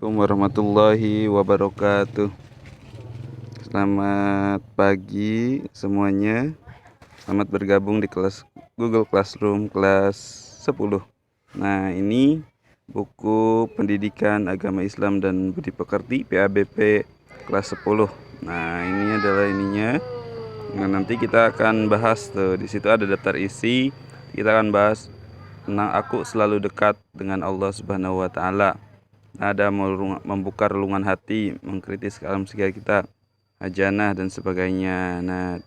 Assalamualaikum warahmatullahi wabarakatuh. Selamat pagi semuanya. Selamat bergabung di kelas Google Classroom kelas 10. Nah, ini buku Pendidikan Agama Islam dan Budi Pekerti PABP kelas 10. Nah, ini adalah ininya. Nah, nanti kita akan bahas tuh. Di situ ada daftar isi. Kita akan bahas tentang aku selalu dekat dengan Allah Subhanahu wa taala. Ada membuka relungan hati, mengkritis alam sekitar kita, hajanah dan sebagainya. Nah,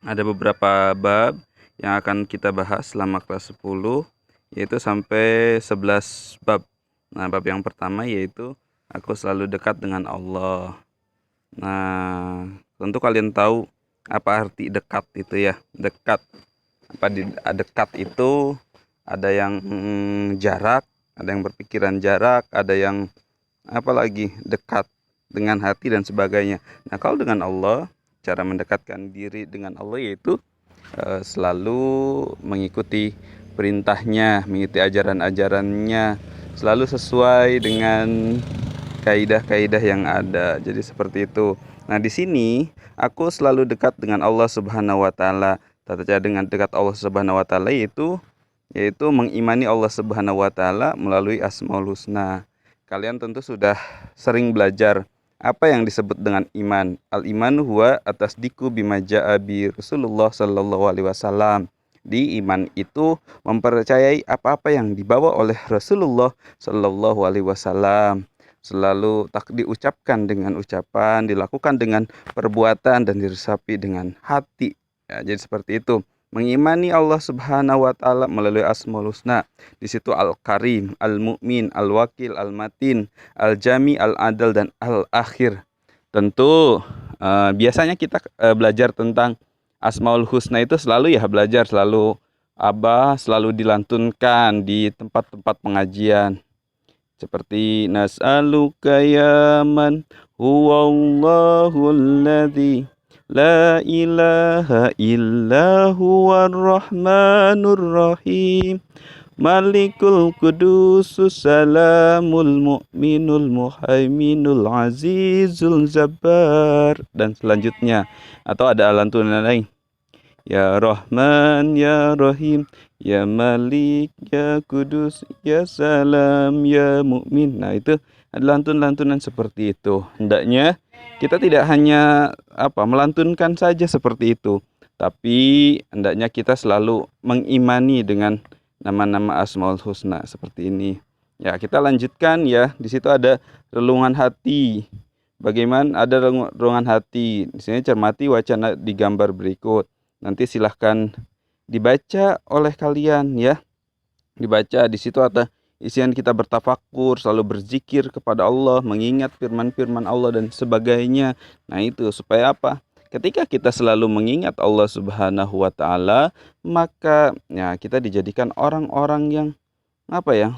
ada beberapa bab yang akan kita bahas selama kelas 10, yaitu sampai 11 bab. Nah, bab yang pertama yaitu aku selalu dekat dengan Allah. Nah, tentu kalian tahu apa arti dekat itu ya. Dekat. Dekat itu ada yang jarak, ada yang berpikiran jarak, ada yang apalagi dekat dengan hati dan sebagainya. Nah, kalau dengan Allah, cara mendekatkan diri dengan Allah yaitu selalu mengikuti perintahnya, mengikuti ajaran-ajarannya, selalu sesuai dengan kaidah-kaidah yang ada. Jadi seperti itu. Nah, di sini aku selalu dekat dengan Allah Subhanahu wa taala. Tata cara dengan dekat Allah Subhanahu wa taala yaitu mengimani Allah Subhanahu wa taala melalui Asmaul Husna. Kalian tentu sudah sering belajar apa yang disebut dengan iman. Al-imanu huwa atasdiku bima ja'a bi Rasulullah sallallahu alaihi wasallam. Di iman itu mempercayai apa-apa yang dibawa oleh Rasulullah sallallahu alaihi wasallam. Selalu tak diucapkan dengan ucapan, dilakukan dengan perbuatan dan diresapi dengan hati. Ya, jadi seperti itu. Mengimani Allah Subhanahu wa taala melalui Asmaul Husna. Di situ Al-Karim, Al-Mu'min, Al-Wakil, Al-Matin, Al-Jami, Al-Adil dan Al-Akhir. Tentu biasanya kita belajar tentang Asmaul Husna itu selalu selalu dilantunkan di tempat-tempat pengajian. Seperti nas'aluka ya man huwallahul ladzi la ilaha illa huwar rahmanur rahim malikul qudusus salamul mu'minul muhaiminul azizul zabbar dan selanjutnya. Atau ada lantunan lain, ya Rahman ya Rahim ya Malik ya Kudus ya Salam ya Mukmin. Nah, itu ada lantunan-lantunan seperti itu. Hendaknya kita tidak hanya melantunkan saja seperti itu, tapi hendaknya kita selalu mengimani dengan nama-nama Asmaul Husna seperti ini. Ya, kita lanjutkan ya. Di situ ada relungan hati. Bagaimana ada relungan hati? Di sini cermati wacana di gambar berikut. Nanti silahkan dibaca oleh kalian ya. Dibaca di situ ada isian kita bertafakur, selalu berzikir kepada Allah, mengingat firman-firman Allah dan sebagainya. Nah, itu supaya apa? Ketika kita selalu mengingat Allah Subhanahu wa taala, maka ya kita dijadikan orang-orang yang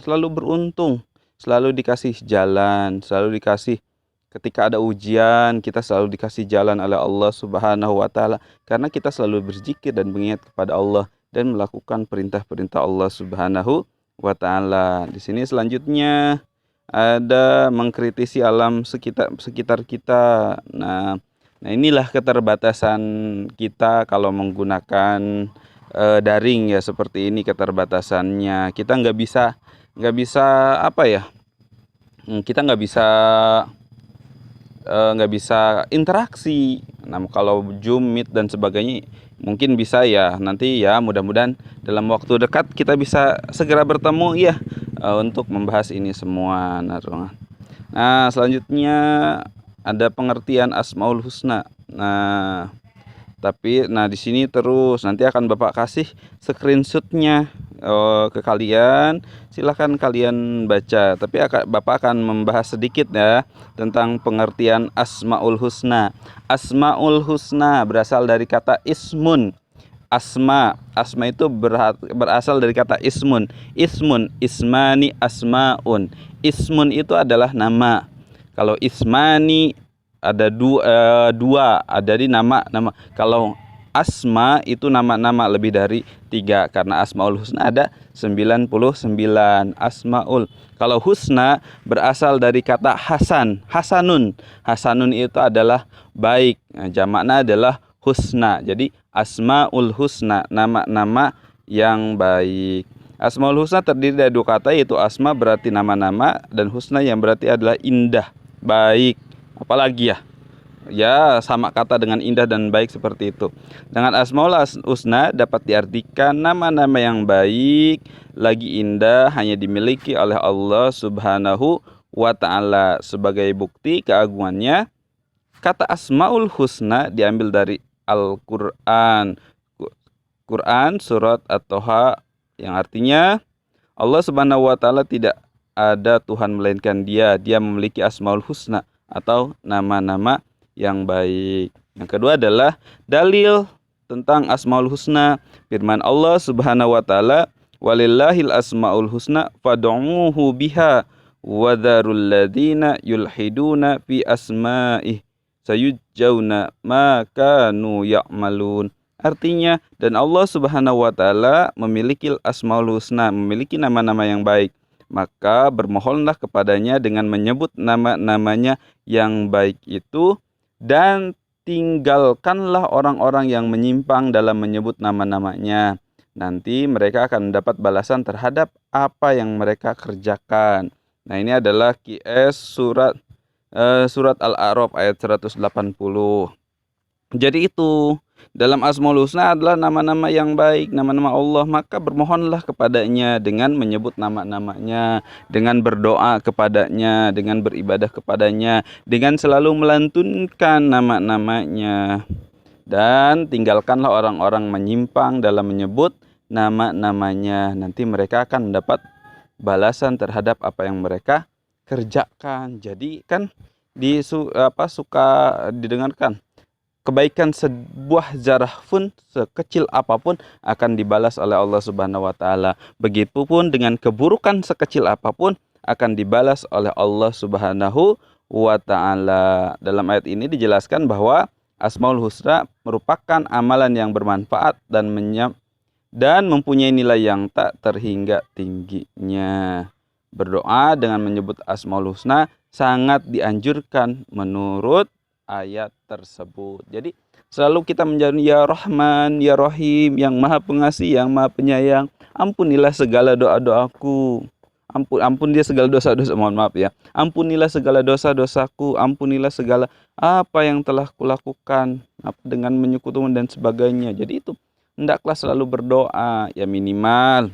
selalu beruntung, selalu dikasih jalan, selalu dikasih. Ketika ada ujian, kita selalu dikasih jalan oleh Allah Subhanahu wa taala karena kita selalu berzikir dan mengingat kepada Allah dan melakukan perintah-perintah Allah Subhanahu wa taala. Di sini selanjutnya ada mengkritisi alam sekitar kita. Nah, inilah keterbatasan kita kalau menggunakan daring ya, seperti ini keterbatasannya. Kita nggak bisa kita nggak bisa interaksi. Nah, kalau Zoom, Meet dan sebagainya mungkin bisa ya. Nanti ya mudah-mudahan dalam waktu dekat kita bisa segera bertemu ya untuk membahas ini semua. Nah, selanjutnya ada pengertian Asmaul Husna. Nah, di sini terus nanti akan Bapak kasih screenshotnya ke kalian. Silahkan kalian baca. Tapi Bapak akan membahas sedikit ya tentang pengertian Asmaul Husna. Asmaul Husna berasal dari kata ismun. Asma itu berasal dari kata ismun. Ismani, asmaun. Ismun itu adalah nama. Kalau ismani ada dua, ada di nama. Kalau asma itu nama-nama lebih dari 3, karena asmaul husna ada 99 asmaul. Kalau husna berasal dari kata hasan, hasanun. Hasanun itu adalah baik. Nah, jamakna adalah husna. Jadi asmaul husna, nama-nama yang baik. Asmaul husna terdiri dari 2 kata, yaitu asma berarti nama-nama dan husna yang berarti adalah indah, baik. Apalagi ya? Ya, sama kata dengan indah dan baik seperti itu. Dengan asmaul husna dapat diartikan nama-nama yang baik lagi indah hanya dimiliki oleh Allah Subhanahu wa ta'ala. Sebagai bukti keagungannya, kata asmaul husna diambil dari Al-Quran. Quran surat At-Toha, yang artinya Allah Subhanahu wa ta'ala tidak ada Tuhan melainkan Dia. Dia memiliki asmaul husna atau nama-nama yang baik. Yang kedua adalah dalil tentang asmaul husna. Firman Allah Subhanahu wa ta'ala, walillahil asmaul husna fad'uuhu biha wa dzarul ladzina yulhiduna fi asma'ih sayujzauna ma kanu ya'malun. Artinya, dan Allah Subhanahu wa ta'ala memiliki asmaul husna, memiliki nama-nama yang baik. Maka bermohonlah kepadanya dengan menyebut nama-namanya yang baik itu, dan tinggalkanlah orang-orang yang menyimpang dalam menyebut nama-namanya. Nanti mereka akan mendapat balasan terhadap apa yang mereka kerjakan. Nah, ini adalah QS surat Al-A'raf ayat 180. Jadi itu, dalam asmaul husna adalah nama-nama yang baik, nama-nama Allah. Maka bermohonlah kepadanya dengan menyebut nama-namanya, dengan berdoa kepadanya, dengan beribadah kepadanya, dengan selalu melantunkan nama-namanya. Dan tinggalkanlah orang-orang menyimpang dalam menyebut nama-namanya. Nanti mereka akan mendapat balasan terhadap apa yang mereka kerjakan. Jadi kan suka didengarkan, kebaikan sebuah zarah pun, sekecil apapun, akan dibalas oleh Allah Subhanahu wa ta'ala. Begitupun dengan keburukan sekecil apapun akan dibalas oleh Allah Subhanahu wa ta'ala. Dalam ayat ini dijelaskan bahwa asmaul husna merupakan amalan yang bermanfaat dan mempunyai nilai yang tak terhingga tingginya. Berdoa dengan menyebut asmaul husna sangat dianjurkan menurut ayat tersebut. Jadi selalu kita menjadi ya Rahman, ya Rahim, yang Maha Pengasih, yang Maha Penyayang. Ampunilah segala doa-doaku. Ampun dia segala dosa-dosa, mohon maaf ya. Ampunilah segala dosa-dosaku, ampunilah segala apa yang telah kulakukan dengan menyekutukan dan sebagainya. Jadi itu hendaklah selalu berdoa, ya minimal.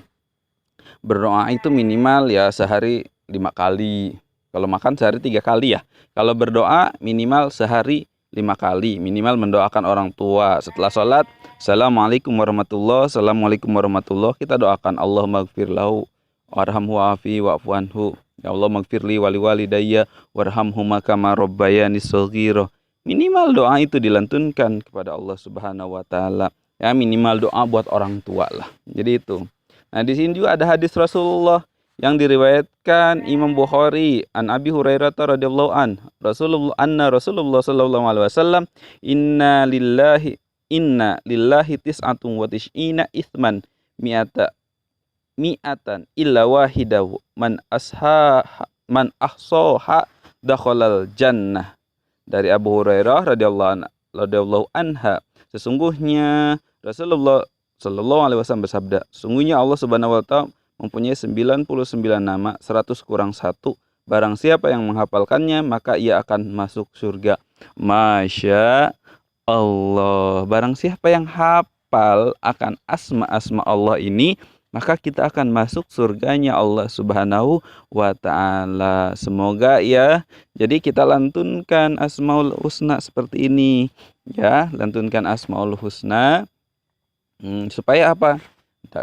Berdoa itu minimal ya sehari 5 kali. Kalau makan sehari 3 kali ya. Kalau berdoa minimal sehari 5 kali. Minimal mendoakan orang tua. Setelah sholat, Assalamualaikum warahmatullahi, Assalamualaikum warahmatullahi. Kita doakan Allah maghfir lahu warhamhu wa'afi wa'fu anhu. Ya Allah maghfirli wali walidayya warhamhuma kama rabbayani shaghira. Minimal doa itu dilantunkan kepada Allah Subhanahu wa ta'ala. Ya minimal doa buat orang tua lah. Jadi itu. Nah, di sini juga ada hadis Rasulullah yang diriwayatkan Imam Bukhari an Abi Hurairah radhiyallahu an. Rasulullah sallallahu alaihi wasallam, inna lillahi tis'atun wa tis'ina itsman mi'atan illa wahidahu man ahsaha dakhalal jannah. Dari Abu Hurairah radhiyallahu anha, sesungguhnya Rasulullah sallallahu alaihi wasallam bersabda, sesungguhnya Allah Subhanahu wa ta'ala mempunyai 99 nama, 100 kurang 1. Barang siapa yang menghafalkannya, maka ia akan masuk surga. Masya Allah. Barang siapa yang hafal akan asma-asma Allah ini, maka kita akan masuk surganya Allah Subhanahu wa ta'ala. Semoga ya. Jadi kita lantunkan asmaul husna seperti ini. Ya, lantunkan asmaul husna. Supaya apa?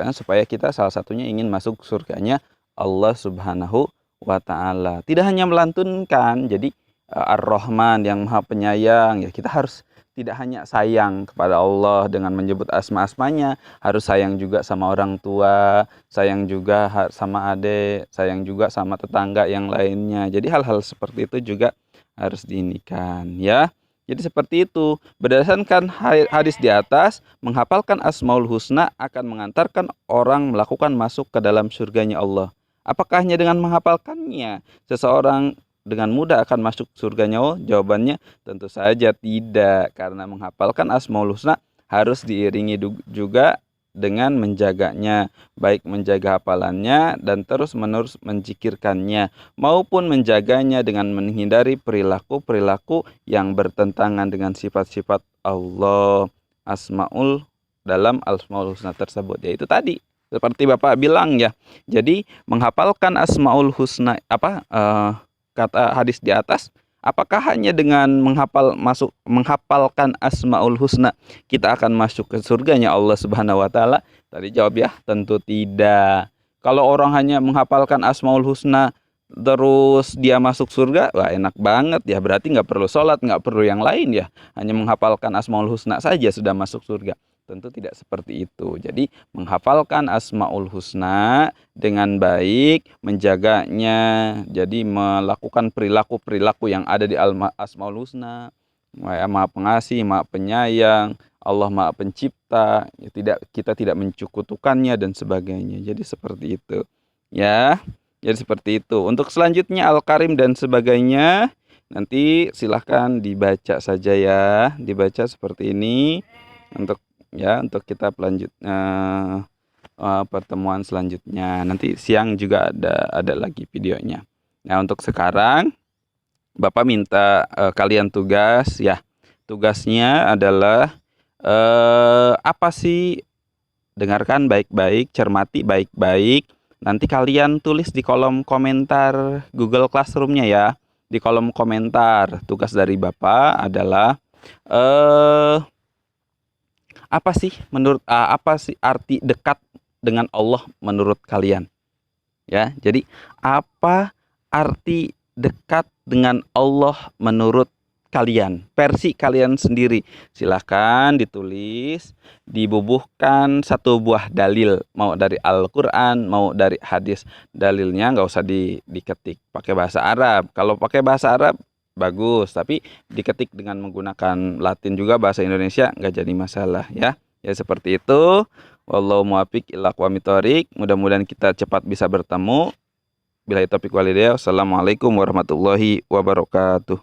Supaya kita salah satunya ingin masuk surganya Allah Subhanahu wa ta'ala. Tidak hanya melantunkan, jadi Ar-Rahman yang Maha Penyayang, ya kita harus tidak hanya sayang kepada Allah dengan menyebut asma-asmanya, harus sayang juga sama orang tua, sayang juga sama adik, sayang juga sama tetangga yang lainnya. Jadi hal-hal seperti itu juga harus diinikan ya. Jadi seperti itu. Berdasarkan hadis di atas, menghafalkan Asmaul Husna akan mengantarkan orang melakukan masuk ke dalam surganya Allah. Apakah hanya dengan menghafalkannya seseorang dengan mudah akan masuk surganya Allah? Jawabannya tentu saja tidak, karena menghafalkan Asmaul Husna harus diiringi juga dengan menjaganya, baik menjaga hafalannya dan terus-menerus menzikirkannya, maupun menjaganya dengan menghindari perilaku-perilaku yang bertentangan dengan sifat-sifat Allah dalam Asmaul Husna tersebut. Yaitu tadi seperti Bapak bilang ya. Jadi menghafalkan Asmaul Husna kata hadis di atas, apakah hanya dengan menghafalkan Asmaul Husna kita akan masuk ke surganya Allah Subhanahu wa taala? Tadi jawab ya, tentu tidak. Kalau orang hanya menghafalkan Asmaul Husna terus dia masuk surga, wah enak banget ya. Berarti nggak perlu sholat, nggak perlu yang lain ya. Hanya menghafalkan Asmaul Husna saja sudah masuk surga. Tentu tidak seperti itu. Jadi menghafalkan Asmaul Husna dengan baik, menjaganya, jadi melakukan perilaku-perilaku yang ada di Asmaul Husna. Maha Pengasih, Maha Penyayang, Allah Maha Pencipta, ya, kita tidak mencukutukannya dan sebagainya. Jadi seperti itu. Ya, jadi seperti itu. Untuk selanjutnya Al-Karim dan sebagainya, nanti silahkan dibaca saja ya, dibaca seperti ini untuk kita pertemuan selanjutnya. Nanti siang juga ada lagi videonya. Nah, untuk sekarang Bapak minta kalian tugas ya. Tugasnya adalah apa sih? Dengarkan baik-baik, cermati baik-baik. Nanti kalian tulis di kolom komentar Google Classroom-nya ya. Di kolom komentar, tugas dari Bapak adalah apa sih arti dekat dengan Allah menurut kalian? Ya, jadi apa arti dekat dengan Allah menurut kalian? Versi kalian sendiri. Silahkan ditulis, dibubuhkan satu buah dalil, mau dari Al-Quran, mau dari hadis. Dalilnya nggak usah diketik pakai bahasa Arab. Kalau pakai bahasa Arab bagus, tapi diketik dengan menggunakan Latin juga, bahasa Indonesia nggak jadi masalah ya. Ya seperti itu. Wallahu muwaffiq ila aqwamit thoriq. Mudah-mudahan kita cepat bisa bertemu. Billahi taufiq walhidayah. Wassalamualaikum warahmatullahi wabarakatuh.